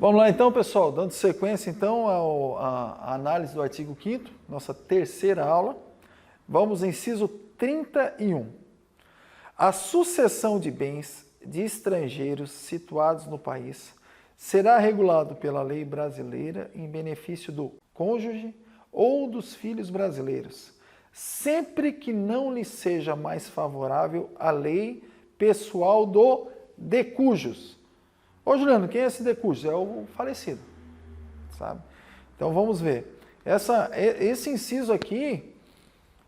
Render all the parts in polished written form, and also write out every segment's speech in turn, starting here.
Vamos lá então, pessoal, dando sequência então à análise do artigo 5º, nossa terceira aula. Vamos ao inciso 31. A sucessão de bens de estrangeiros situados no país será regulado pela lei brasileira em benefício do cônjuge ou dos filhos brasileiros, sempre que não lhe seja mais favorável a lei pessoal do de cujos. Ô Juliano, quem é esse de cujos? É o falecido, sabe? Então vamos ver. Esse inciso aqui,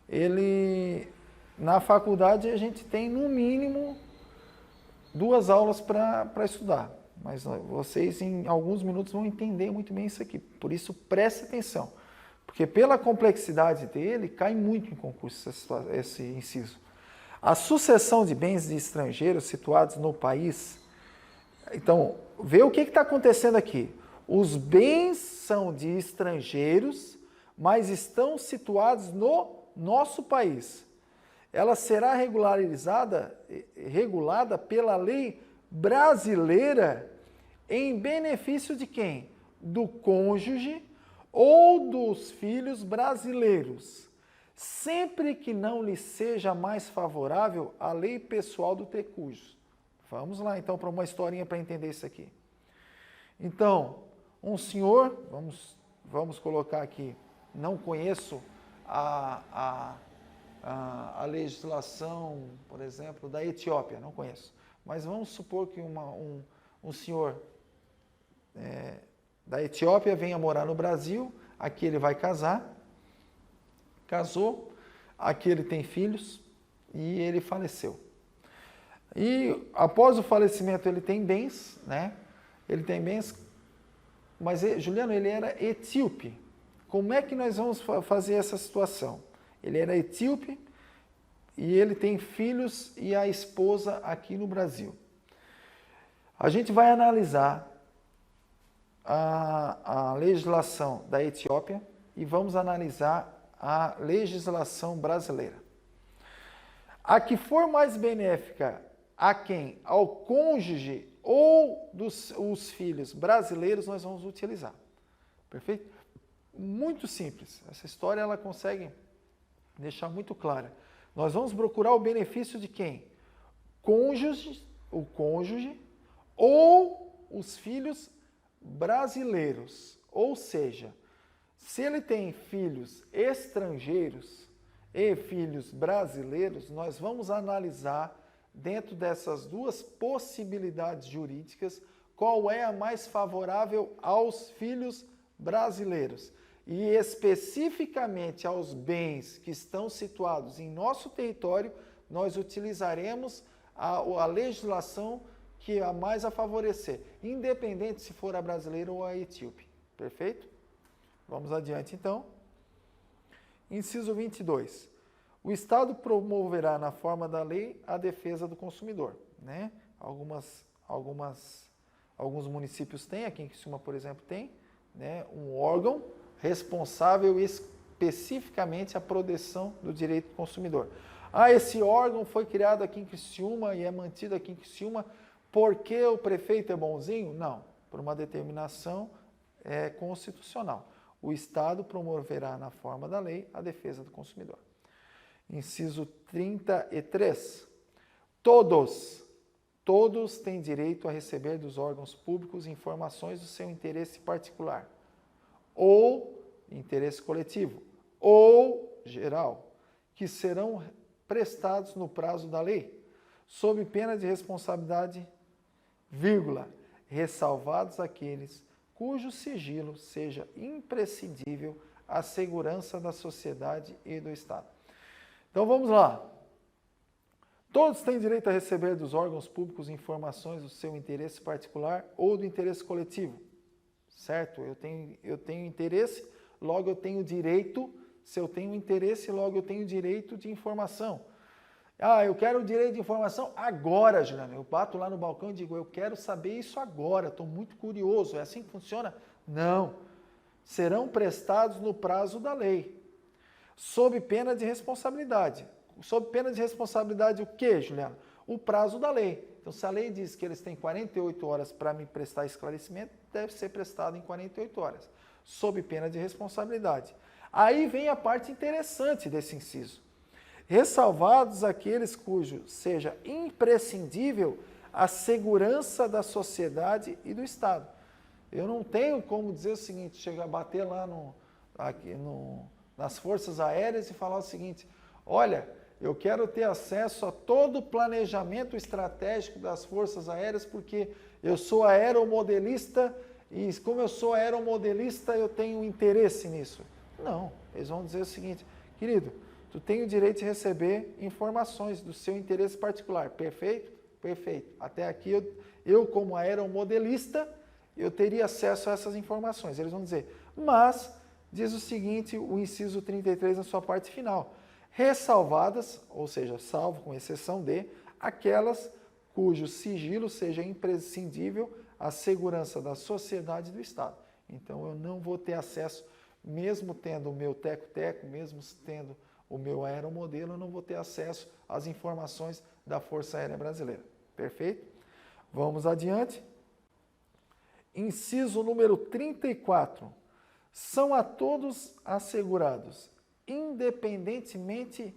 ele na faculdade a gente tem no mínimo 2 aulas para estudar, mas vocês em alguns minutos vão entender muito bem isso aqui. Por isso preste atenção, porque pela complexidade dele cai muito em concurso esse inciso. A sucessão de bens de estrangeiros situados no país. Então, vê o que está acontecendo aqui. Os bens são de estrangeiros, mas estão situados no nosso país. Ela será regulada pela lei brasileira em benefício de quem? Do cônjuge ou dos filhos brasileiros, sempre que não lhe seja mais favorável a lei pessoal do tecujus. Vamos lá, então, para uma historinha para entender isso aqui. Então, um senhor, vamos colocar aqui, não conheço a legislação, por exemplo, da Etiópia, não conheço. Mas vamos supor que um senhor da Etiópia venha morar no Brasil, aqui ele vai casar, casou, aqui ele tem filhos e ele faleceu. E após o falecimento ele tem bens, né? Ele tem bens, mas Juliano, ele era etíope. Como é que nós vamos fazer essa situação? Ele era etíope e ele tem filhos e a esposa aqui no Brasil. A gente vai analisar a legislação da Etiópia e vamos analisar a legislação brasileira. A que for mais benéfica a quem? Ao cônjuge ou os filhos brasileiros nós vamos utilizar. Perfeito? Muito simples. Essa história ela consegue deixar muito clara. Nós vamos procurar o benefício de quem? O cônjuge ou os filhos brasileiros. Ou seja, se ele tem filhos estrangeiros e filhos brasileiros, nós vamos analisar dentro dessas duas possibilidades jurídicas qual é a mais favorável aos filhos brasileiros. E especificamente aos bens que estão situados em nosso território, nós utilizaremos a legislação que é a mais a favorecer, independente se for a brasileira ou a etíope. Perfeito? Vamos adiante então. Inciso 22. O Estado promoverá na forma da lei a defesa do consumidor, né? Alguns municípios têm, aqui em Criciúma, por exemplo, tem, né, um órgão responsável especificamente à proteção do direito do consumidor. Esse órgão foi criado aqui em Criciúma e é mantido aqui em Criciúma porque o prefeito é bonzinho? Não, por uma determinação constitucional. O Estado promoverá na forma da lei a defesa do consumidor. Inciso 33. Todos têm direito a receber dos órgãos públicos informações do seu interesse particular, ou interesse coletivo, ou geral, que serão prestados no prazo da lei, sob pena de responsabilidade, ressalvados aqueles cujo sigilo seja imprescindível à segurança da sociedade e do Estado. Então vamos lá. Todos têm direito a receber dos órgãos públicos informações do seu interesse particular ou do interesse coletivo. Certo? Eu tenho interesse, logo eu tenho direito. Se eu tenho interesse, logo eu tenho direito de informação. Eu quero o direito de informação agora, Juliano. Eu bato lá no balcão e digo, eu quero saber isso agora, estou muito curioso. É assim que funciona? Não. Serão prestados no prazo da lei. Sob pena de responsabilidade. Sob pena de responsabilidade o quê, Juliano? O prazo da lei. Então, se a lei diz que eles têm 48 horas para me prestar esclarecimento, deve ser prestado em 48 horas, sob pena de responsabilidade. Aí vem a parte interessante desse inciso. Ressalvados aqueles cujo seja imprescindível a segurança da sociedade e do Estado. Eu não tenho como dizer o seguinte, chegar a bater lá nas Forças Aéreas e falar o seguinte, olha, eu quero ter acesso a todo o planejamento estratégico das Forças Aéreas porque eu sou aeromodelista e como eu sou aeromodelista eu tenho interesse nisso. Não, eles vão dizer o seguinte, querido, tu tem o direito de receber informações do seu interesse particular, perfeito? Perfeito. Até aqui eu como aeromodelista, eu teria acesso a essas informações. Eles vão dizer, mas diz o seguinte, o inciso 33 na sua parte final, ressalvadas, ou seja, salvo com exceção de, aquelas cujo sigilo seja imprescindível à segurança da sociedade e do Estado. Então eu não vou ter acesso, mesmo tendo o meu teco-teco, mesmo tendo o meu aeromodelo, eu não vou ter acesso às informações da Força Aérea Brasileira. Perfeito? Vamos adiante. Inciso número 34. São a todos assegurados, independentemente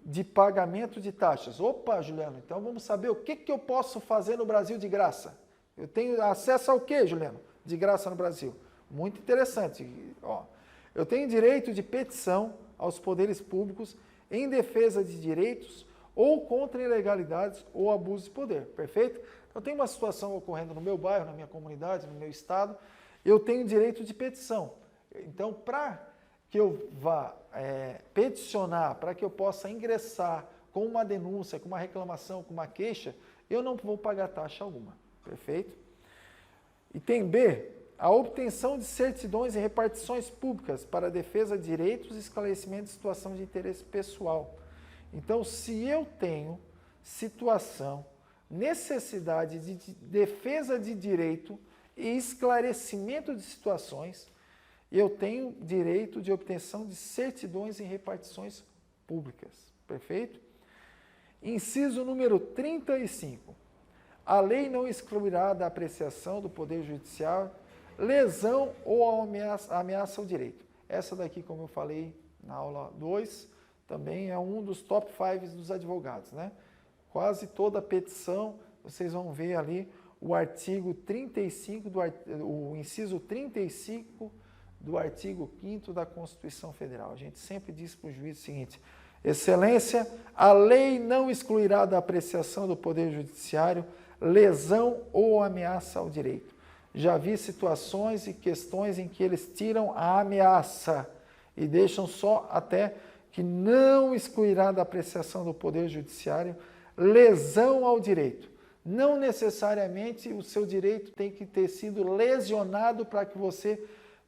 de pagamento de taxas. Opa, Juliano, então vamos saber o que eu posso fazer no Brasil de graça. Eu tenho acesso ao que, Juliano? De graça no Brasil. Muito interessante. Ó, eu tenho direito de petição aos poderes públicos em defesa de direitos ou contra ilegalidades ou abuso de poder, perfeito? Então tem uma situação ocorrendo no meu bairro, na minha comunidade, no meu estado, eu tenho direito de petição. Então, para que eu vá peticionar, para que eu possa ingressar com uma denúncia, com uma reclamação, com uma queixa, eu não vou pagar taxa alguma, perfeito? Item B, a obtenção de certidões e repartições públicas para a defesa de direitos e esclarecimento de situação de interesse pessoal. Então, se eu tenho situação, necessidade de defesa de direito e esclarecimento de situações, eu tenho direito de obtenção de certidões e repartições públicas. Perfeito? Inciso número 35. A lei não excluirá da apreciação do Poder Judiciário lesão ou ameaça ao direito. Essa daqui, como eu falei na aula 2, também é um dos top 5 dos advogados, né? Quase toda petição, vocês vão ver ali o artigo 35, o inciso 35 do artigo 5º da Constituição Federal. A gente sempre diz para o juiz o seguinte, Excelência, a lei não excluirá da apreciação do Poder Judiciário lesão ou ameaça ao direito. Já vi situações e questões em que eles tiram a ameaça e deixam só até que não excluirá da apreciação do Poder Judiciário lesão ao direito. Não necessariamente o seu direito tem que ter sido lesionado para que você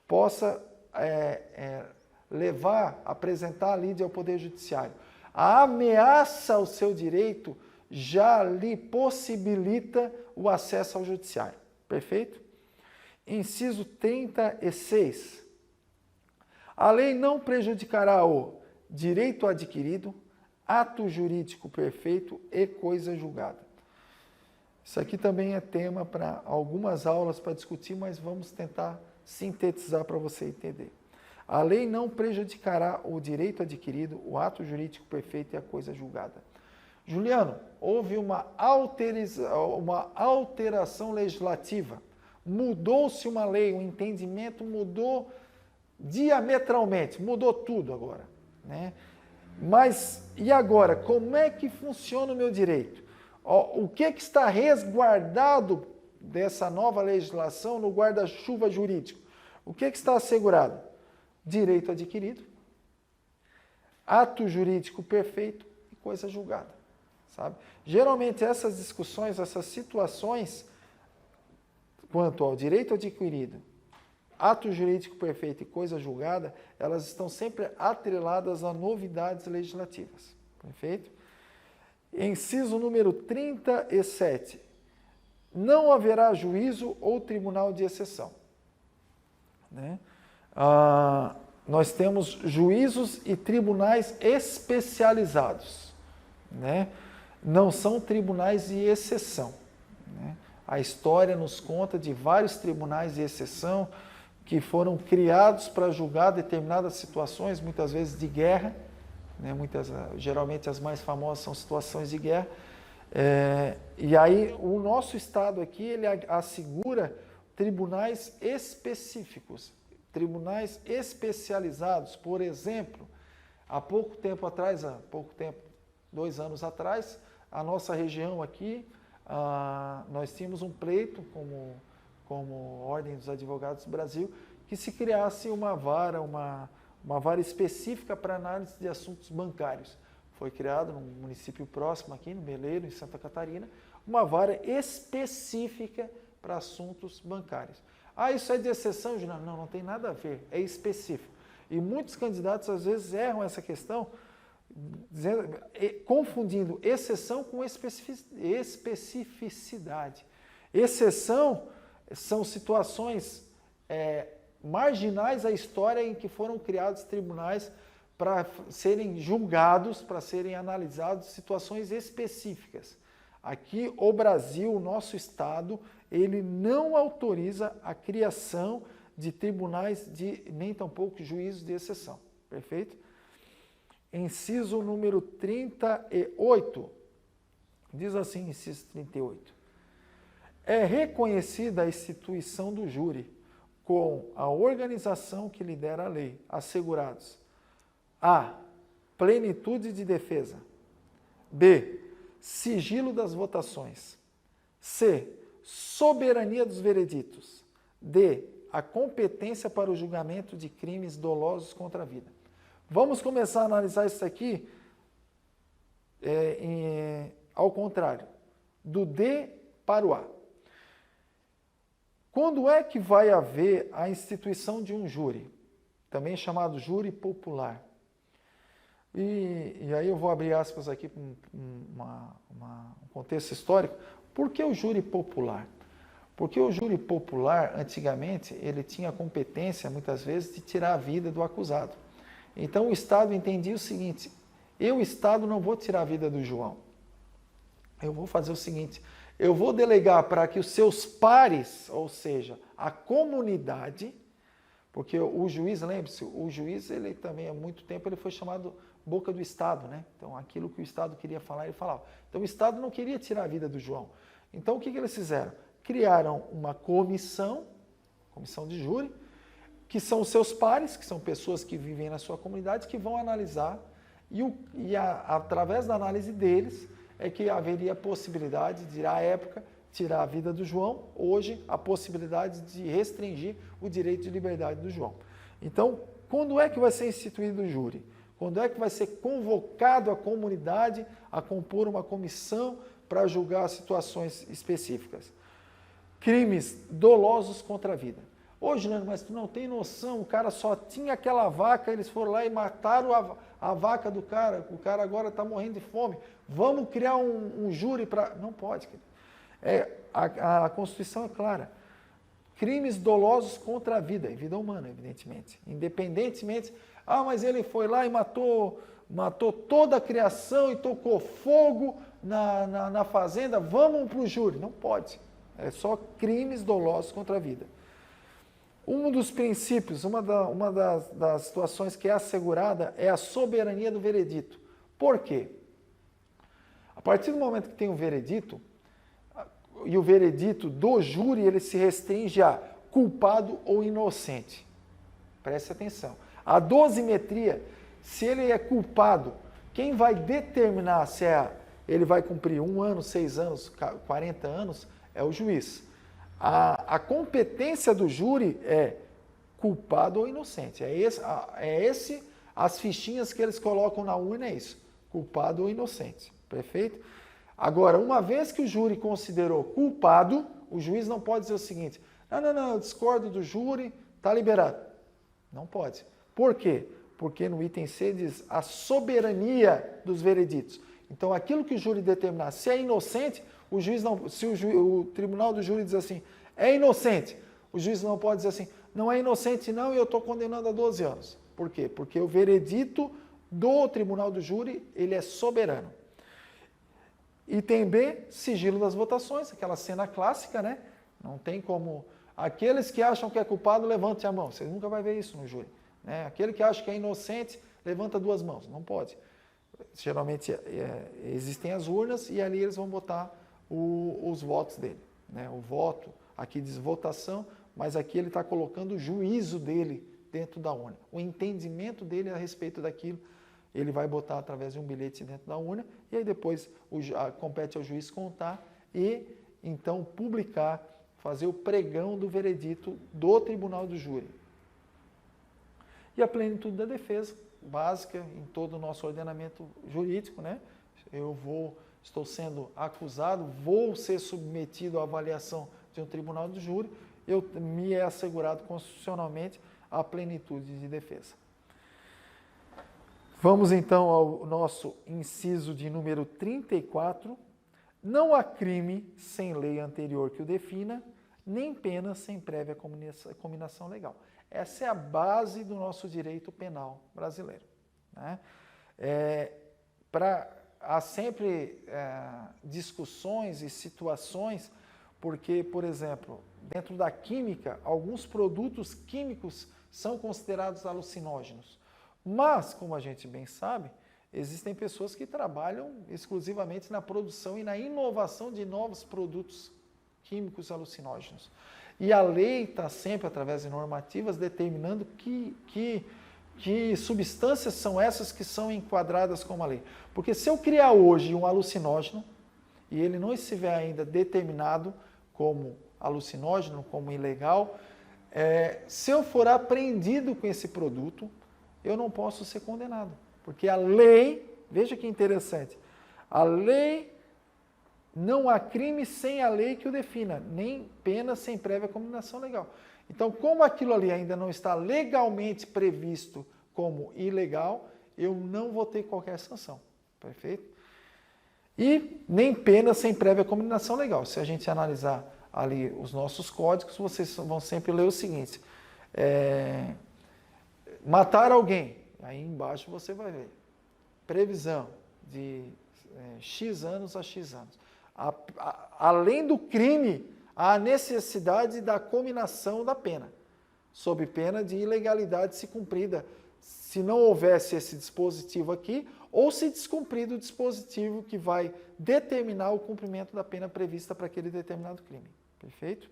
possa apresentar a lide ao Poder Judiciário. A ameaça ao seu direito já lhe possibilita o acesso ao Judiciário. Perfeito? Inciso 36. A lei não prejudicará o direito adquirido, ato jurídico perfeito e coisa julgada. Isso aqui também é tema para algumas aulas para discutir, mas vamos tentar sintetizar para você entender. A lei não prejudicará o direito adquirido, o ato jurídico perfeito e a coisa julgada. Juliano, houve uma alteração legislativa, mudou-se uma lei, o entendimento mudou diametralmente, mudou tudo agora, né? Mas, e agora, como é que funciona o meu direito? O que está resguardado dessa nova legislação no guarda-chuva jurídico? O que está assegurado? Direito adquirido, ato jurídico perfeito e coisa julgada, sabe? Geralmente essas discussões, essas situações, quanto ao direito adquirido, ato jurídico perfeito e coisa julgada, elas estão sempre atreladas a novidades legislativas. Perfeito? Inciso número 37. Não haverá juízo ou tribunal de exceção. Né? Nós temos juízos e tribunais especializados. Né? não são tribunais de exceção, né? A história nos conta de vários tribunais de exceção que foram criados para julgar determinadas situações, muitas vezes de guerra, né? Geralmente as mais famosas são situações de guerra. E aí o nosso Estado aqui, ele assegura tribunais específicos, tribunais especializados. Por exemplo, há pouco tempo, 2 anos atrás, a nossa região aqui, nós tínhamos um pleito como Ordem dos Advogados do Brasil, que se criasse uma vara específica para análise de assuntos bancários. Foi criado num município próximo aqui, no Meleiro, em Santa Catarina, uma vara específica para assuntos bancários. Ah, isso é de exceção, Juliano? Não, não tem nada a ver, é específico. E muitos candidatos, às vezes, erram essa questão, confundindo exceção com especificidade. Exceção são situações marginais à história em que foram criados tribunais para serem julgados, para serem analisados situações específicas. Aqui, o Brasil, o nosso Estado, ele não autoriza a criação de tribunais nem tampouco juízos de exceção. Perfeito? Inciso número 38, diz assim, inciso 38. É reconhecida a instituição do júri com a organização que lidera a lei, assegurados: A. Plenitude de defesa. B. Sigilo das votações. C. Soberania dos vereditos. D. A competência para o julgamento de crimes dolosos contra a vida. Vamos começar a analisar isso aqui ao contrário, do D para o A. Quando é que vai haver a instituição de um júri, também chamado júri popular? E aí eu vou abrir aspas aqui para um contexto histórico. Por que o júri popular? Porque o júri popular, antigamente, ele tinha a competência, muitas vezes, de tirar a vida do acusado. Então o Estado entendia o seguinte: eu, Estado, não vou tirar a vida do João. Eu vou fazer o seguinte: eu vou delegar para que os seus pares, ou seja, a comunidade, porque o juiz, lembre-se, o juiz, ele também há muito tempo ele foi chamado boca do Estado, né? Então aquilo que o Estado queria falar, ele falava. Então o Estado não queria tirar a vida do João. Então o que eles fizeram? Criaram uma comissão de júri, que são os seus pares, que são pessoas que vivem na sua comunidade, que vão analisar, através da análise deles, é que haveria a possibilidade de, à época, tirar a vida do João, hoje, a possibilidade de restringir o direito de liberdade do João. Então, quando é que vai ser instituído o júri? Quando é que vai ser convocado a comunidade a compor uma comissão para julgar situações específicas? Crimes dolosos contra a vida. Ô, Juliano, mas tu não tem noção, o cara só tinha aquela vaca, eles foram lá e mataram a vaca do cara, o cara agora está morrendo de fome, vamos criar um júri para... Não pode, querido. A Constituição é clara. Crimes dolosos contra a vida humana, evidentemente. Independentemente, mas ele foi lá e matou toda a criação e tocou fogo na fazenda, vamos para o júri. Não pode. É só crimes dolosos contra a vida. Um dos princípios, uma das situações que é assegurada é a soberania do veredito. Por quê? A partir do momento que tem um veredito, e o veredito do júri, ele se restringe a culpado ou inocente. Preste atenção. A dosimetria, se ele é culpado, quem vai determinar se ele vai cumprir 1 ano, 6 anos, 40 anos, é o juiz. A competência do júri é culpado ou inocente. As fichinhas que eles colocam na urna é isso, culpado ou inocente, perfeito? Agora, uma vez que o júri considerou culpado, o juiz não pode dizer o seguinte: não, eu discordo do júri, está liberado. Não pode. Por quê? Porque no item C diz a soberania dos vereditos. Então, aquilo que o júri determinar, se é inocente, o juiz não, se o tribunal do júri diz assim, é inocente, o juiz não pode dizer assim, não é inocente não e eu estou condenando a 12 anos. Por quê? Porque o veredito do tribunal do júri, ele é soberano. Item B, sigilo das votações, aquela cena clássica, né? Não tem como... Aqueles que acham que é culpado, levante a mão. Você nunca vai ver isso no júri. Né? Aquele que acha que é inocente, levanta 2 mãos. Não pode. Geralmente existem as urnas e ali eles vão botar os votos dele. Né? O voto, aqui diz votação, mas aqui ele está colocando o juízo dele dentro da urna. O entendimento dele a respeito daquilo, ele vai botar através de um bilhete dentro da urna e aí depois compete ao juiz contar e então publicar, fazer o pregão do veredito do tribunal do júri. E a plenitude da defesa, básica em todo o nosso ordenamento jurídico, né? Estou sendo acusado, vou ser submetido à avaliação de um tribunal do júri, me é assegurado constitucionalmente a plenitude de defesa. Vamos então ao nosso inciso de número 34. Não há crime sem lei anterior que o defina, nem pena sem prévia cominação legal. Essa é a base do nosso direito penal brasileiro. Né? Há sempre discussões e situações, porque, por exemplo, dentro da química, alguns produtos químicos são considerados alucinógenos. Mas, como a gente bem sabe, existem pessoas que trabalham exclusivamente na produção e na inovação de novos produtos químicos alucinógenos. E a lei está sempre, através de normativas, determinando que substâncias são essas que são enquadradas como a lei. Porque se eu criar hoje um alucinógeno, e ele não estiver ainda determinado como alucinógeno, como ilegal, se eu for apreendido com esse produto, eu não posso ser condenado. Porque a lei, veja que interessante, a lei, não há crime sem a lei que o defina, nem pena sem prévia cominação legal. Então, como aquilo ali ainda não está legalmente previsto como ilegal, eu não vou ter qualquer sanção. Perfeito? E nem pena sem prévia cominação legal. Se a gente analisar ali os nossos códigos, vocês vão sempre ler o seguinte. Matar alguém. Aí embaixo você vai ver. Previsão de X anos a X anos. Além do crime, há a necessidade da cominação da pena, sob pena de ilegalidade se cumprida, se não houvesse esse dispositivo aqui, ou se descumprido o dispositivo que vai determinar o cumprimento da pena prevista para aquele determinado crime. Perfeito?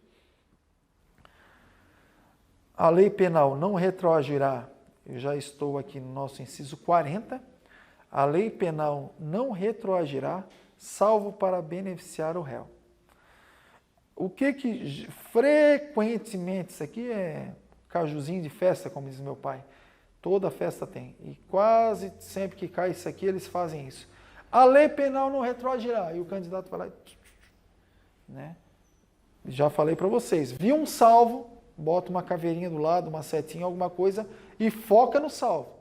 A lei penal não retroagirá, eu já estou aqui no nosso inciso 40, a lei penal não retroagirá, salvo para beneficiar o réu. O que frequentemente, isso aqui é cajuzinho de festa, como diz meu pai, toda festa tem, e quase sempre que cai isso aqui, eles fazem isso. A lei penal não retroagirá, e o candidato vai lá e... Né? Já falei para vocês, viu um salvo, bota uma caveirinha do lado, uma setinha, alguma coisa, e foca no salvo.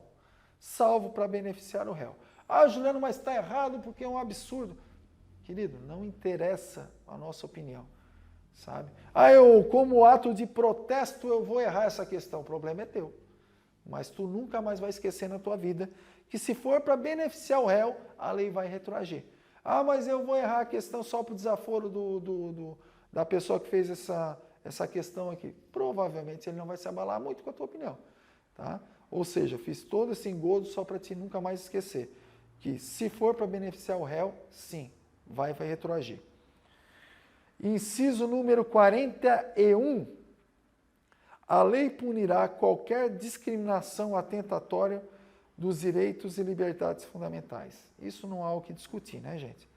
Salvo para beneficiar o réu. Ah, Juliano, mas está errado porque é um absurdo. Querido, não interessa a nossa opinião, sabe? Ah, como ato de protesto, eu vou errar essa questão. O problema é teu. Mas tu nunca mais vai esquecer na tua vida que se for para beneficiar o réu, a lei vai retroagir. Ah, mas eu vou errar a questão só para o desaforo da pessoa que fez essa questão aqui. Provavelmente ele não vai se abalar muito com a tua opinião, tá? Ou seja, fiz todo esse engodo só para ti nunca mais esquecer que se for para beneficiar o réu, sim, vai retroagir. Inciso número 41. A lei punirá qualquer discriminação atentatória dos direitos e liberdades fundamentais. Isso não há o que discutir, né, gente?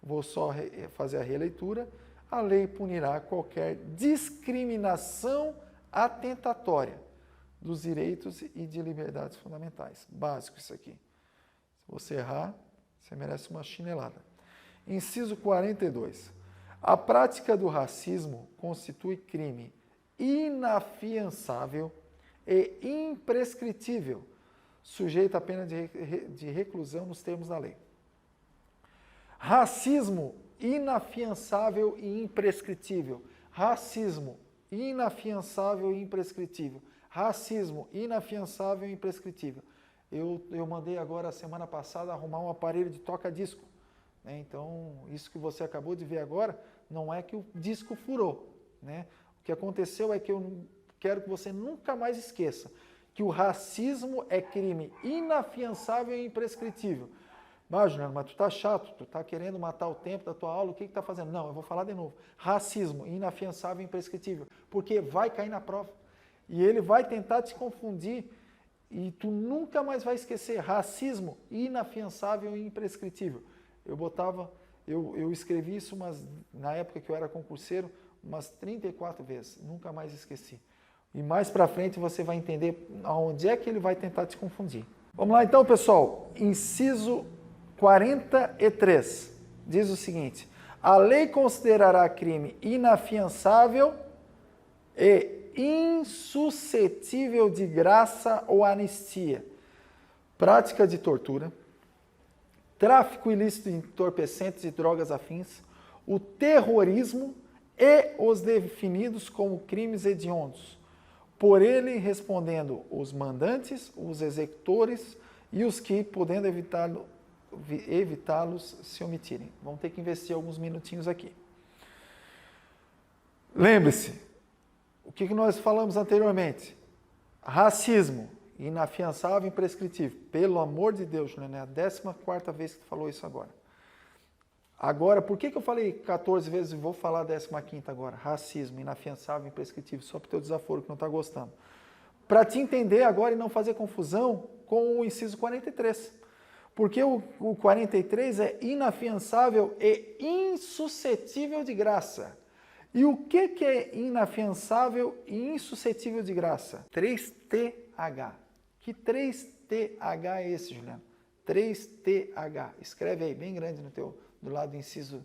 Vou só fazer a releitura. A lei punirá qualquer discriminação atentatória dos direitos e de liberdades fundamentais. Básico isso aqui. Se você errar, você merece uma chinelada. Inciso 42. A prática do racismo constitui crime inafiançável e imprescritível, sujeito à pena de reclusão nos termos da lei. Racismo inafiançável e imprescritível. Racismo inafiançável e imprescritível. Racismo inafiançável e imprescritível. Eu mandei agora, semana passada, arrumar um aparelho de toca-disco. né? Então, isso que você acabou de ver agora, não é que o disco furou, né? O que aconteceu é que eu quero que você nunca mais esqueça que o racismo é crime inafiançável e imprescritível. Mas, Juliano, mas tu tá chato, tu tá querendo matar o tempo da tua aula, o que que tá fazendo? Não, eu vou falar de novo. Racismo, inafiançável e imprescritível, porque vai cair na prova. E ele vai tentar te confundir e tu nunca mais vai esquecer. Racismo, inafiançável e imprescritível. Eu escrevi isso na época que eu era concurseiro, umas 34 vezes, nunca mais esqueci. E mais para frente você vai entender aonde é que ele vai tentar te confundir. Vamos lá então, pessoal. Inciso 43 diz o seguinte: a lei considerará crime inafiançável e insuscetível de graça ou anistia prática de tortura, tráfico ilícito de entorpecentes e drogas afins, o terrorismo e os definidos como crimes hediondos, por ele respondendo os mandantes, os executores e os que, podendo evitá-los, se omitirem. Vamos ter que investir alguns minutinhos aqui. Lembre-se, o que nós falamos anteriormente? Racismo, inafiançável e imprescritível. Pelo amor de Deus, Juliana, é a 14ª vez que tu falou isso agora. Agora, por que eu falei 14 vezes e vou falar a 15ª agora? Racismo, inafiançável e imprescritível, só para o teu desaforo que não está gostando. Para te entender agora e não fazer confusão com o inciso 43. Porque o 43 é inafiançável e insuscetível de graça. E o que é inafiançável e insuscetível de graça? 3TH. Que 3TH é esse, Juliano? 3TH. Escreve aí, bem grande do lado do inciso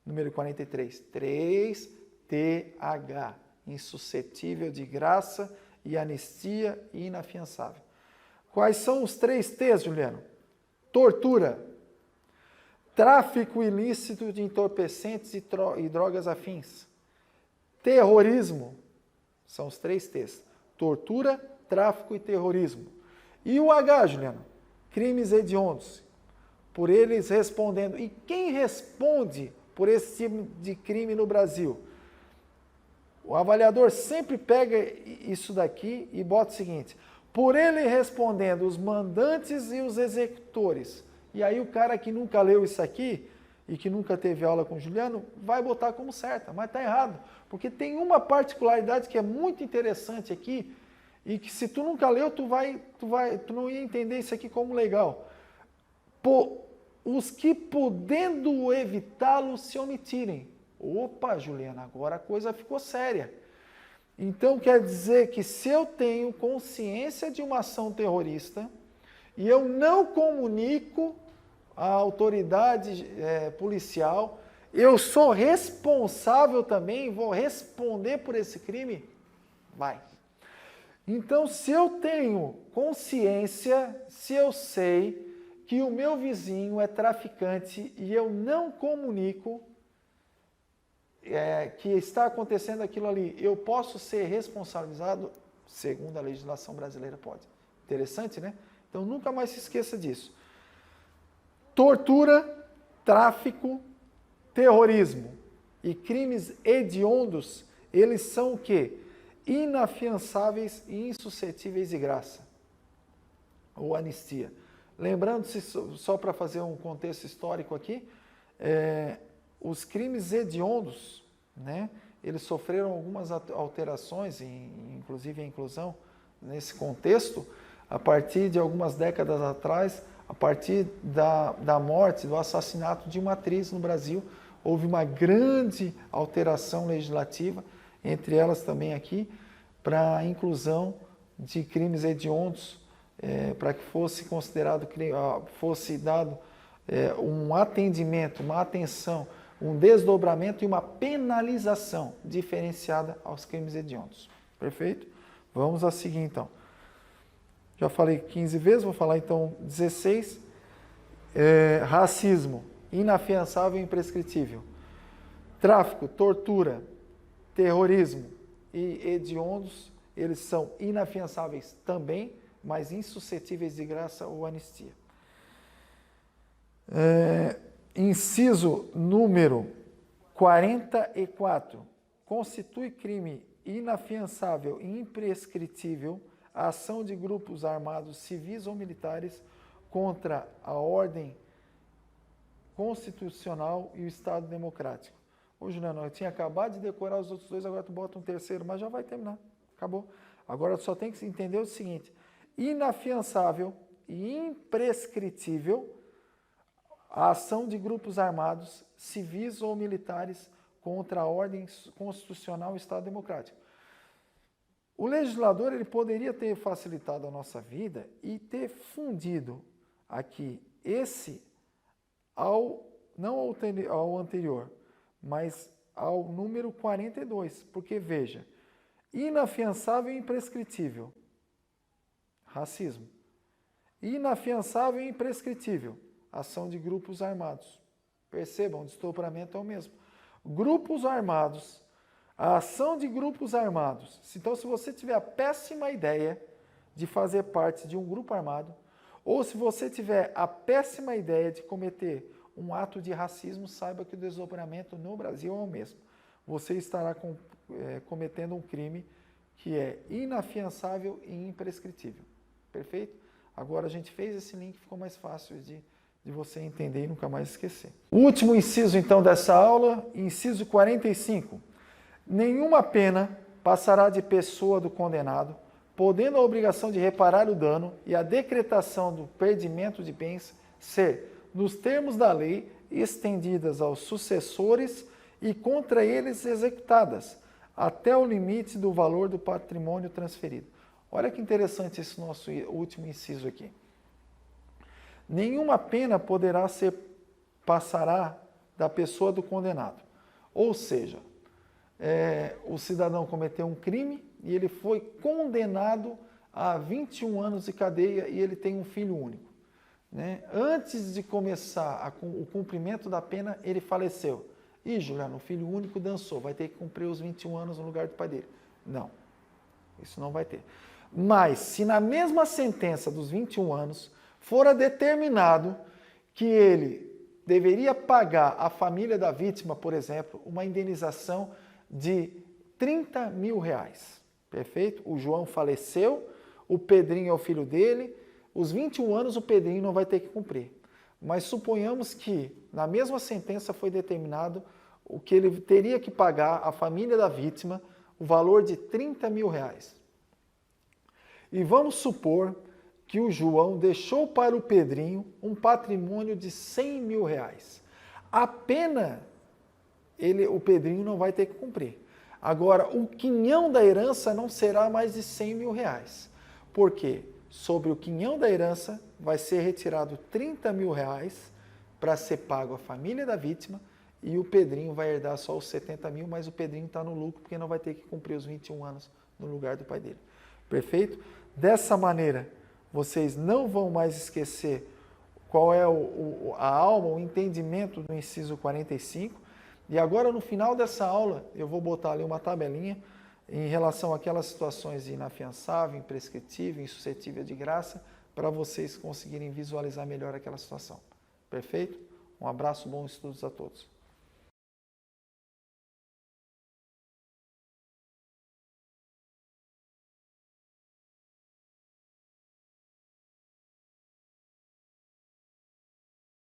número 43. 3TH. Insuscetível de graça e anistia e inafiançável. Quais são os 3 T's, Juliano? Tortura, tráfico ilícito de entorpecentes e drogas afins, terrorismo, são os 3 T's. Tortura, tráfico e terrorismo. E o H, Juliano? Crimes hediondos. Por eles respondendo. E quem responde por esse tipo de crime no Brasil? O avaliador sempre pega isso daqui e bota o seguinte: por ele respondendo os mandantes e os executores. E aí o cara que nunca leu isso aqui e que nunca teve aula com o Juliano vai botar como certa, mas está errado. Porque tem uma particularidade que é muito interessante aqui e que se tu nunca leu, tu não ia entender isso aqui como legal. Os que podendo evitá-lo se omitirem. Opa, Juliana, agora a coisa ficou séria. Então quer dizer que se eu tenho consciência de uma ação terrorista e eu não comunico à autoridade policial, eu sou responsável também, vou responder por esse crime? Vai. Então, se eu tenho consciência, se eu sei que o meu vizinho é traficante e eu não comunico que está acontecendo aquilo ali, eu posso ser responsabilizado? Segundo a legislação brasileira, pode. Interessante, né? Então, nunca mais se esqueça disso. Tortura, tráfico, terrorismo e crimes hediondos, eles são o quê? Inafiançáveis e insuscetíveis de graça ou anistia. Lembrando-se, só para fazer um contexto histórico aqui, os crimes hediondos, né, eles sofreram algumas alterações, inclusive a inclusão nesse contexto, a partir de algumas décadas atrás, a partir da morte, do assassinato de uma atriz no Brasil, houve uma grande alteração legislativa, entre elas também aqui, para a inclusão de crimes hediondos, para que fosse considerado, fosse dado um atendimento, uma atenção, um desdobramento e uma penalização diferenciada aos crimes hediondos. Perfeito? Vamos a seguir então. Já falei 15 vezes, vou falar então 16. Racismo, inafiançável e imprescritível. Tráfico, tortura, terrorismo e hediondos, eles são inafiançáveis também, mas insuscetíveis de graça ou anistia. Inciso número 44. Constitui crime inafiançável e imprescritível a ação de grupos armados civis ou militares contra a ordem constitucional e o Estado democrático. Ô, Juliano, eu tinha acabado de decorar os outros dois, agora tu bota um terceiro, mas já vai terminar. Acabou. Agora tu só tem que entender o seguinte: inafiançável e imprescritível a ação de grupos armados, civis ou militares, contra a ordem constitucional e Estado democrático. O legislador ele poderia ter facilitado a nossa vida e ter fundido aqui esse não ao anterior, mas ao número 42, porque veja, inafiançável e imprescritível, racismo. Inafiançável e imprescritível, ação de grupos armados. Percebam, o desdobramento é o mesmo. Grupos armados, a ação de grupos armados. Então, se você tiver a péssima ideia de fazer parte de um grupo armado, ou se você tiver a péssima ideia de cometer um ato de racismo, saiba que o desdobramento no Brasil é o mesmo. Você estará cometendo um crime que é inafiançável e imprescritível. Perfeito? Agora a gente fez esse link, ficou mais fácil de você entender e nunca mais esquecer. O último inciso, então, dessa aula, inciso 45. Nenhuma pena passará de pessoa do condenado, podendo a obrigação de reparar o dano e a decretação do perdimento de bens ser, nos termos da lei, estendidas aos sucessores e contra eles executadas, até o limite do valor do patrimônio transferido. Olha que interessante esse nosso último inciso aqui. Nenhuma pena passará da pessoa do condenado. Ou seja, o cidadão cometeu um crime e ele foi condenado a 21 anos de cadeia e ele tem um filho único. Né? Antes de começar o cumprimento da pena, ele faleceu. Ih, Juliano, o filho único dançou, vai ter que cumprir os 21 anos no lugar do pai dele. Não, isso não vai ter. Mas, se na mesma sentença dos 21 anos fora determinado que ele deveria pagar à família da vítima, por exemplo, uma indenização de 30 mil reais. Perfeito? O João faleceu, o Pedrinho é o filho dele, os 21 anos o Pedrinho não vai ter que cumprir. Mas suponhamos que na mesma sentença foi determinado o que ele teria que pagar à família da vítima, o valor de 30 mil reais. E vamos supor que o João deixou para o Pedrinho um patrimônio de 100 mil reais. A pena, o Pedrinho não vai ter que cumprir. Agora, o quinhão da herança não será mais de 100 mil reais. Por quê? Sobre o quinhão da herança vai ser retirado 30 mil reais para ser pago à família da vítima e o Pedrinho vai herdar só os 70 mil, mas o Pedrinho está no lucro porque não vai ter que cumprir os 21 anos no lugar do pai dele. Perfeito? Dessa maneira, vocês não vão mais esquecer qual é a alma, o entendimento do inciso 45. E agora, no final dessa aula, eu vou botar ali uma tabelinha em relação àquelas situações de inafiançável, imprescritível, insuscetível de graça, para vocês conseguirem visualizar melhor aquela situação. Perfeito? Um abraço, bons estudos a todos.